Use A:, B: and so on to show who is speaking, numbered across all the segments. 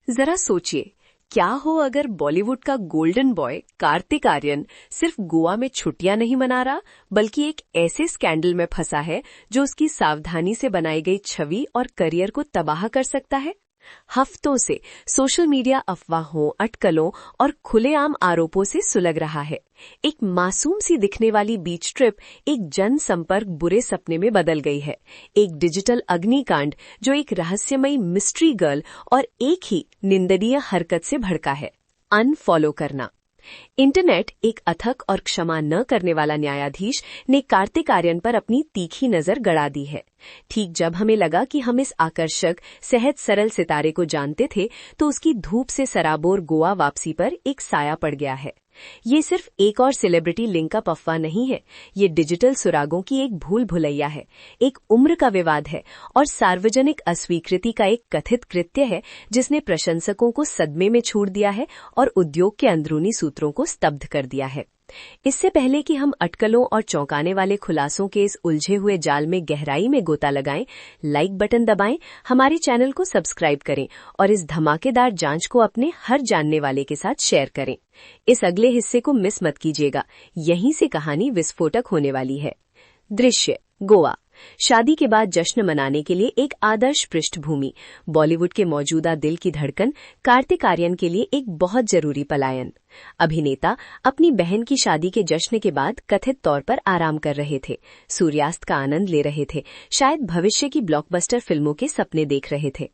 A: जरा सोचिए, क्या हो अगर बॉलीवुड का गोल्डन बॉय कार्तिक आर्यन सिर्फ गोवा में छुट्टियां नहीं मना रहा, बल्कि एक ऐसे स्कैंडल में फंसा है जो उसकी सावधानी से बनाई गई छवि और करियर को तबाह कर सकता है। हफ्तों से सोशल मीडिया अफवाहों, अटकलों और खुलेआम आरोपों से सुलग रहा है। एक मासूम सी दिखने वाली बीच ट्रिप एक जनसंपर्क बुरे सपने में बदल गई है। एक डिजिटल अग्निकांड जो एक रहस्यमयी मिस्ट्री गर्ल और एक ही निंदनीय हरकत से भड़का है, अनफॉलो करना। इंटरनेट, एक अथक और क्षमा न करने वाला न्यायाधीश, ने कार्तिक आर्यन पर अपनी तीखी नजर गड़ा दी है। ठीक जब हमें लगा कि हम इस आकर्षक, सहज सरल सितारे को जानते थे, तो उसकी धूप से सराबोर गोवा वापसी पर एक साया पड़ गया है। ये सिर्फ एक और सेलिब्रिटी लिंकअप अफवाह नहीं है, ये डिजिटल सुरागों की एक भूल भुलैया है, एक उम्र का विवाद है और सार्वजनिक अस्वीकृति का एक कथित कृत्य है जिसने प्रशंसकों को सदमे में छोड़ दिया है और उद्योग के अंदरूनी सूत्रों को स्तब्ध कर दिया है। इससे पहले कि हम अटकलों और चौंकाने वाले खुलासों के इस उलझे हुए जाल में गहराई में गोता लगाएं, लाइक बटन दबाएं, हमारे चैनल को सब्सक्राइब करें और इस धमाकेदार जांच को अपने हर जानने वाले के साथ शेयर करें। इस अगले हिस्से को मिस मत कीजिएगा, यहीं से कहानी विस्फोटक होने वाली है। दृश्य गोवा। शादी के बाद जश्न मनाने के लिए एक आदर्श पृष्ठभूमि। बॉलीवुड के मौजूदा दिल की धड़कन कार्तिक आर्यन के लिए एक बहुत जरूरी पलायन। अभिनेता अपनी बहन की शादी के जश्न के बाद कथित तौर पर आराम कर रहे थे, सूर्यास्त का आनंद ले रहे थे, शायद भविष्य की ब्लॉकबस्टर फिल्मों के सपने देख रहे थे।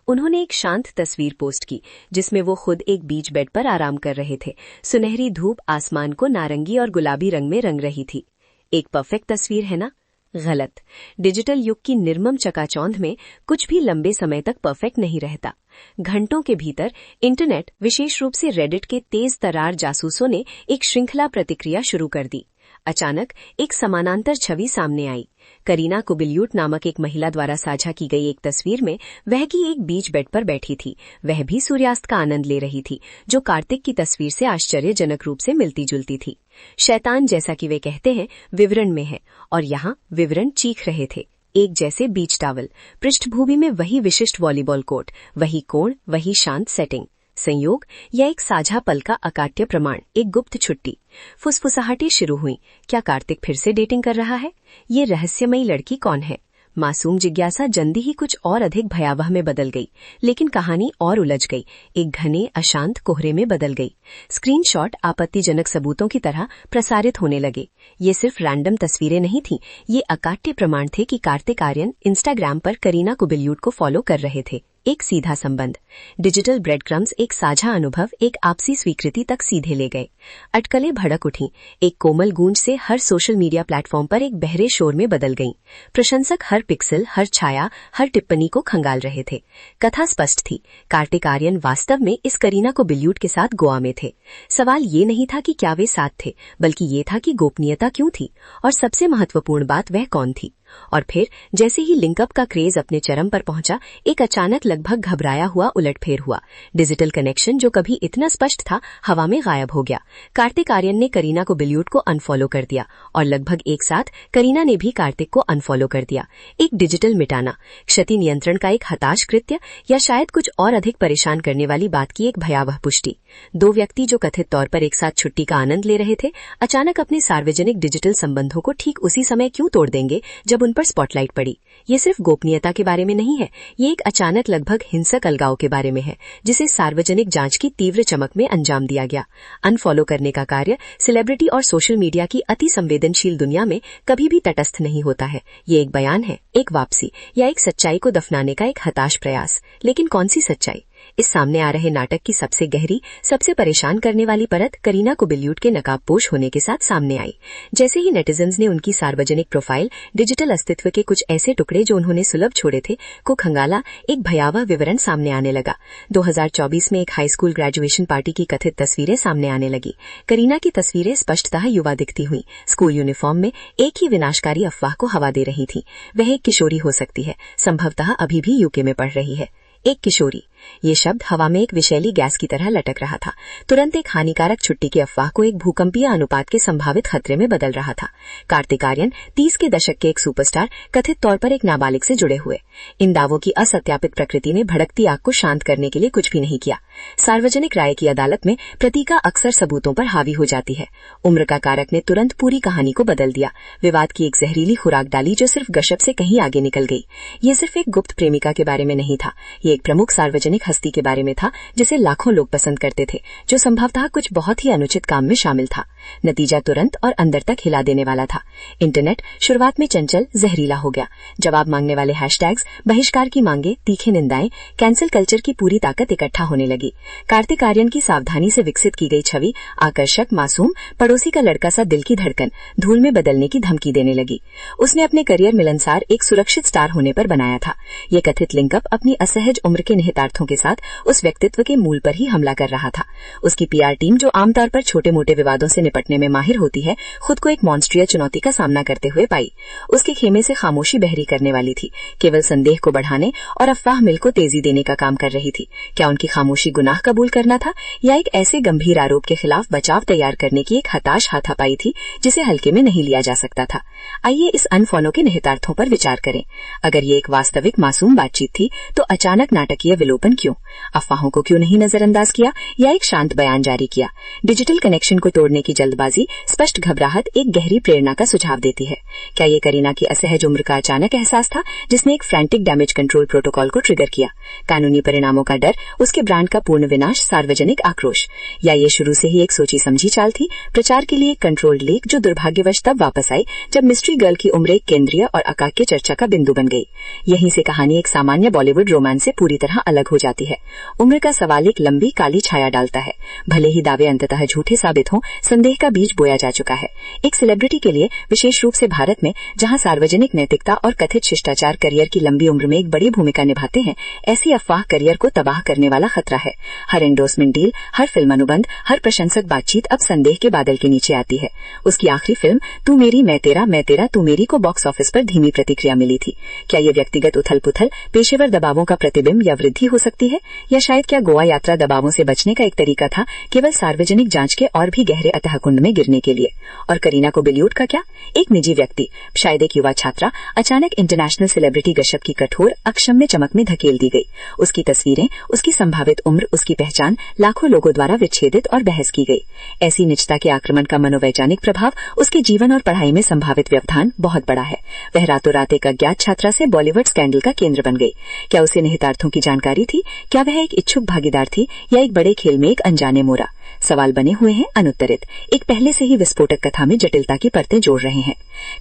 A: उन्होंने एक शांत तस्वीर पोस्ट की जिसमें वो खुद एक बीच बेड पर आराम कर रहे थे। सुनहरी धूप आसमान को नारंगी और गुलाबी रंग में रंग रही थी। एक परफेक्ट तस्वीर है ना? गलत। डिजिटल युग की निर्मम चकाचौंध में कुछ भी लंबे समय तक परफेक्ट नहीं रहता। घंटों के भीतर इंटरनेट, विशेष रूप से रेडिट के तेज तरार जासूसों ने एक श्रृंखला प्रतिक्रिया शुरू कर दी। अचानक एक समानांतर छवि सामने आई। करीना कुबिल्यूट नामक एक महिला द्वारा साझा की गई एक तस्वीर में वह की एक बीच बेड पर बैठी थी, वह भी सूर्यास्त का आनंद ले रही थी, जो कार्तिक की तस्वीर से आश्चर्यजनक रूप से मिलती जुलती थी। शैतान, जैसा कि वे कहते हैं, विवरण में है और यहाँ विवरण चीख रहे थे। एक जैसे बीच टावल, पृष्ठभूमि में वही विशिष्ट वॉलीबॉल कोर्ट, वही कोण, वही शांत सेटिंग। संयोग या एक साझा पल का अकाट्य प्रमाण, एक गुप्त छुट्टी। फुसफुसाहटें शुरू हुई। क्या कार्तिक फिर से डेटिंग कर रहा है? ये रहस्यमयी लड़की कौन है? मासूम जिज्ञासा जल्दी ही कुछ और अधिक भयावह में बदल गई, लेकिन कहानी और उलझ गई, एक घने अशांत कोहरे में बदल गई। स्क्रीनशॉट आपत्तिजनक सबूतों की तरह प्रसारित होने लगे। ये सिर्फ रैंडम तस्वीरें नहीं थीं, ये अकाट्य प्रमाण थे कि कार्तिक आर्यन इंस्टाग्राम पर करीना कुबिल्यूट को फॉलो कर रहे थे। एक सीधा संबंध, डिजिटल ब्रेड क्रम्स, एक साझा अनुभव, एक आपसी स्वीकृति तक सीधे ले गए। अटकलें भड़क उठीं, एक कोमल गूंज से हर सोशल मीडिया प्लेटफॉर्म पर एक बहरे शोर में बदल गईं। प्रशंसक हर पिक्सल, हर छाया, हर टिप्पणी को खंगाल रहे थे। कथा स्पष्ट थी, कार्तिक आर्यन वास्तव में इस करीना कुबिल्यूट के साथ गोवा में थे। सवाल ये नहीं था कि क्या वे साथ थे, बल्कि ये था कि गोपनीयता क्यों थी, और सबसे महत्वपूर्ण बात, वह कौन थी। और फिर जैसे ही लिंकअप का क्रेज अपने चरम पर पहुंचा, एक अचानक लगभग घबराया हुआ उलटफेर हुआ। डिजिटल कनेक्शन जो कभी इतना स्पष्ट था, हवा में गायब हो गया। कार्तिक आर्यन ने करीना कुबिल्यूट को अनफॉलो कर दिया और लगभग एक साथ करीना ने भी कार्तिक को अनफॉलो कर दिया। एक डिजिटल मिटाना, क्षति नियंत्रण का एक हताश कृत्य, या शायद कुछ और अधिक परेशान करने वाली बात की एक भयावह पुष्टि। दो व्यक्ति जो कथित तौर पर एक साथ छुट्टी का आनंद ले रहे थे, अचानक अपने सार्वजनिक डिजिटल संबंधों को ठीक उसी समय क्यों तोड़ देंगे जब उन पर स्पॉटलाइट पड़ी। ये सिर्फ गोपनीयता के बारे में नहीं है, ये एक अचानक लगभग हिंसक अलगाव के बारे में है, जिसे सार्वजनिक जांच की तीव्र चमक में अंजाम दिया गया। अनफॉलो करने का कार्य सेलिब्रिटी और सोशल मीडिया की अति संवेदनशील दुनिया में कभी भी तटस्थ नहीं होता है। ये एक बयान है, एक वापसी, या एक सच्चाई को दफनाने का एक हताश प्रयास। लेकिन कौन सी सच्चाई? इस सामने आ रहे नाटक की सबसे गहरी, सबसे परेशान करने वाली परत करीना कुबिल्यूट के नकाबपोश होने के साथ सामने आई। जैसे ही नेटिजन्स ने उनकी सार्वजनिक प्रोफाइल, डिजिटल अस्तित्व के कुछ ऐसे टुकड़े जो उन्होंने सुलभ छोड़े थे, को खंगाला, एक भयावह विवरण सामने आने लगा। 2024 में एक हाई स्कूल ग्रेजुएशन पार्टी की कथित तस्वीरें सामने आने लगी। करीना की तस्वीरें स्पष्टतः युवा दिखती हुई, स्कूल यूनिफॉर्म में, एक ही विनाशकारी अफवाह को हवा दे रही थी। वह एक किशोरी हो सकती है, संभवतः अभी भी यूके में पढ़ रही है। एक किशोरी
B: ये शब्द हवा में एक विषैली गैस की तरह लटक रहा था। तुरंत एक हानिकारक छुट्टी की अफवाह को एक भूकंपीय अनुपात के संभावित खतरे में बदल रहा था। कार्तिक आर्यन 30 के दशक के एक सुपरस्टार, कथित तौर पर एक नाबालिग से जुड़े हुए। इन दावों की असत्यापित प्रकृति ने भड़कती आग को शांत करने के लिए कुछ भी नहीं किया। सार्वजनिक राय की अदालत में प्रतीका अक्सर सबूतों पर हावी हो जाती है। उम्र का कारक ने तुरंत पूरी कहानी को बदल दिया, विवाद की एक जहरीली खुराक डाली जो सिर्फ गशप से कहीं आगे निकल गई। ये सिर्फ एक गुप्त प्रेमिका के बारे में नहीं था, ये एक प्रमुख सार्वजनिक हस्ती के बारे में था जिसे लाखों लोग पसंद करते थे, जो संभवतः कुछ बहुत ही अनुचित काम में शामिल था। नतीजा तुरंत और अंदर तक हिला देने वाला था। इंटरनेट शुरुआत में चंचल, जहरीला हो गया। जवाब मांगने वाले हैशटैग्स, बहिष्कार की मांगे, तीखी निंदाएं, कैंसिल कल्चर की पूरी ताकत इकट्ठा होने लगी। कार्तिक आर्यन की सावधानी से विकसित की गई छवि आकर्षक, मासूम, पड़ोसी का लड़का सा दिल की धड़कन धूल में बदलने की धमकी देने लगी। उसने अपने करियर मिलनसार, एक सुरक्षित स्टार होने पर बनाया था। ये कथित लिंकअप अपनी असहज उम्र के निहितार्थों के साथ उस व्यक्तित्व के मूल पर ही हमला कर रहा था। उसकी पीआर टीम, जो आमतौर पर छोटे मोटे विवादों से निपटने में माहिर होती है, खुद को एक मॉन्स्ट्रियल चुनौती का सामना करते हुए पाई। उसके खेमे से खामोशी बहरी करने वाली थी, केवल संदेह को बढ़ाने और अफवाह मिल को तेजी देने का काम कर रही थी। क्या उनकी खामोशी गुनाह कबूल करना था, या एक ऐसे गंभीर आरोप के खिलाफ बचाव तैयार करने की एक हताश हाथापाई थी जिसे हल्के में नहीं लिया जा सकता था? आइए इस अनफॉलो के निहितार्थों पर विचार करें। अगर ये एक वास्तविक मासूम बातचीत थी, तो अचानक नाटकीय विलोपन क्यों? अफवाहों को क्यों नहीं नजरअंदाज किया या एक शांत बयान जारी किया? डिजिटल कनेक्शन को तोड़ने की जल्दबाजी, स्पष्ट घबराहट एक गहरी प्रेरणा का सुझाव देती है। क्या ये करीना की असहज उम्र का अचानक एहसास था जिसने एक फ्रैंटिक डैमेज कंट्रोल प्रोटोकॉल को ट्रिगर किया? कानूनी परिणामों का डर, उसके ब्रांड का पूर्ण विनाश, सार्वजनिक आक्रोश, या ये शुरू से ही एक सोची समझी चाल थी, प्रचार के लिए एक कंट्रोल्ड लीक जो दुर्भाग्यवश तब वापस आई जब मिस्ट्री गर्ल की उम्र एक केंद्रीय और अकाक्य चर्चा का बिंदु बन गई। यहीं से कहानी एक सामान्य बॉलीवुड रोमांस से पूरी तरह अलग हो जाती है। उम्र का सवाल एक लंबी काली छाया डालता है। भले ही दावे अंततः झूठे साबित हों, संदेह का बीज बोया जा चुका है। एक सेलिब्रिटी के लिए, विशेष रूप से भारत में, जहां सार्वजनिक नैतिकता और कथित शिष्टाचार करियर की लंबी उम्र में एक बड़ी भूमिका निभाते हैं, ऐसी अफवाह करियर को तबाह करने वाला खतरा है। हर एंडोर्समेंट डील, हर फिल्म अनुबंध, हर प्रशंसक बातचीत अब संदेह के बादल के नीचे आती है। उसकी आखिरी फिल्म तू मेरी मैं तेरा तू मेरी को बॉक्स ऑफिस पर धीमी प्रतिक्रिया मिली थी। क्या ये व्यक्तिगत उथल पुथल पेशेवर दबावों का प्रतिबिंब या वृद्धि हो सकती है, या शायद क्या गोवा यात्रा दबावों से बचने का एक तरीका था, केवल सार्वजनिक जांच के और भी गहरे अतहकुंड में गिरने के लिए? और करीना कोबिलिउड का क्या? एक निजी व्यक्ति, शायद एक युवा छात्रा, अचानक इंटरनेशनल सेलिब्रिटी गशप की कठोर, अक्षम्य चमक में धकेल दी गई। उसकी तस्वीरें, उसकी संभावित उम्र, उसकी पहचान लाखों लोगों द्वारा विच्छेदित और बहस की गई। ऐसी निजता के आक्रमण का मनोवैज्ञानिक प्रभाव, उसके जीवन और पढ़ाई में संभावित व्यवधान बहुत बड़ा है। वह रातों रात एक अज्ञात छात्रा से बॉलीवुड स्कैंडल का केंद्र बन गई। क्या उसे निहितार्थों की जानकारी थी? क्या वह एक इच्छुक भागीदार थी, या एक बड़े खेल में एक अनजाने मोरा? सवाल बने हुए हैं अनुत्तरित, एक पहले से ही विस्फोटक कथा में जटिलता की परतें जोड़ रहे हैं।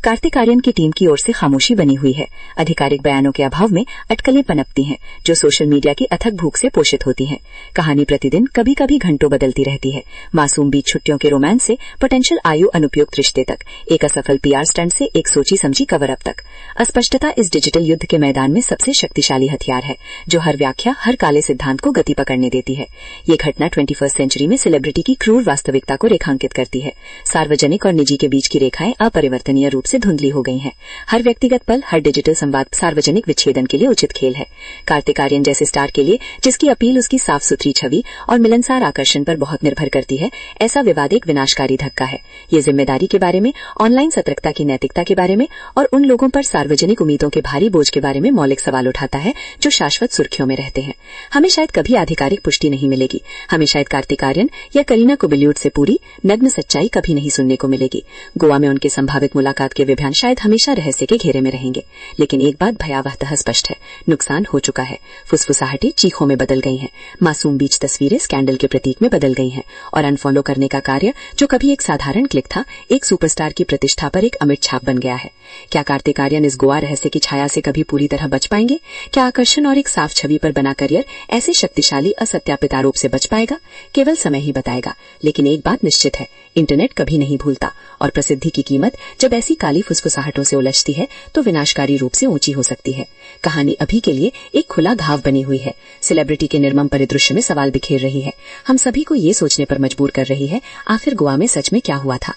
B: कार्तिक आर्यन की टीम की ओर से खामोशी बनी हुई है। आधिकारिक बयानों के अभाव में अटकलें पनपती हैं, जो सोशल मीडिया की अथक भूख से पोषित होती हैं। कहानी प्रतिदिन, कभी कभी घंटों बदलती रहती है। मासूम बीच छुट्टियों के रोमांस से पोटेंशियल आयु अनुपयुक्त रिश्ते तक, एक असफल पीआर स्टंट से एक सोची समझी कवर अप तक। अस्पष्टता इस डिजिटल युद्ध के मैदान में सबसे शक्तिशाली हथियार है, जो हर व्याख्या, हर काले सिद्धांत को गति पकड़ने देती है। ये घटना 21वीं सेंचुरी में सेलिब्रिटी की क्रूर वास्तविकता को रेखांकित करती है। सार्वजनिक और निजी के बीच की रेखाएं अपरिवर्तनीय रूप से धुंधली हो गई हैं। हर व्यक्तिगत पल, हर डिजिटल संवाद सार्वजनिक विच्छेदन के लिए उचित खेल है। कार्तिक आर्यन जैसे स्टार के लिए, जिसकी अपील उसकी साफ सुथरी छवि और मिलनसार आकर्षण पर बहुत निर्भर करती है, ऐसा विवाद एक विनाशकारी धक्का है। ये जिम्मेदारी के बारे में, ऑनलाइन सतर्कता की नैतिकता के बारे में, और उन लोगों पर सार्वजनिक उम्मीदों के भारी बोझ के बारे में मौलिक सवाल उठाता है जो शाश्वत सुर्खियों में रहते हैं। हमें शायद कभी आधिकारिक पुष्टि नहीं मिलेगी। हमें शायद कार्तिक आर्यन या करीना कोबिलिउड से पूरी नग्न सच्चाई कभी नहीं सुनने को मिलेगी। गोवा में उनके संभावित मुलाकात के विभ्यान शायद हमेशा रहस्य के घेरे में रहेंगे। लेकिन एक बात भयावहतः स्पष्ट है, नुकसान हो चुका है। फुसफुसाहटें चीखों में बदल गई हैं, मासूम बीच तस्वीरें स्कैंडल के प्रतीक में बदल गई हैं, और अनफॉलो करने का कार्य, जो कभी एक साधारण क्लिक था, एक सुपरस्टार की प्रतिष्ठा पर एक अमिट छाप बन गया है। क्या कार्तिक आर्यन इस गोवा रहस्य की छाया से कभी पूरी तरह बच पाएंगे? क्या आकर्षण और एक साफ छवि पर बना करियर ऐसे शक्तिशाली असत्यापित आरोप से बच पाएगा? केवल समय ही बताएगा। लेकिन एक बात निश्चित है, इंटरनेट कभी नहीं भूलता, और प्रसिद्धि की कीमत जब ऐसी काली फुसफुसाहटों से उलझती है तो विनाशकारी रूप से ऊंची हो सकती है। कहानी अभी के लिए एक खुला घाव बनी हुई है, सेलिब्रिटी के निर्मम परिदृश्य में सवाल बिखेर रही है, हम सभी को ये सोचने पर मजबूर कर रही है, आखिर गोवा में सच में क्या हुआ था।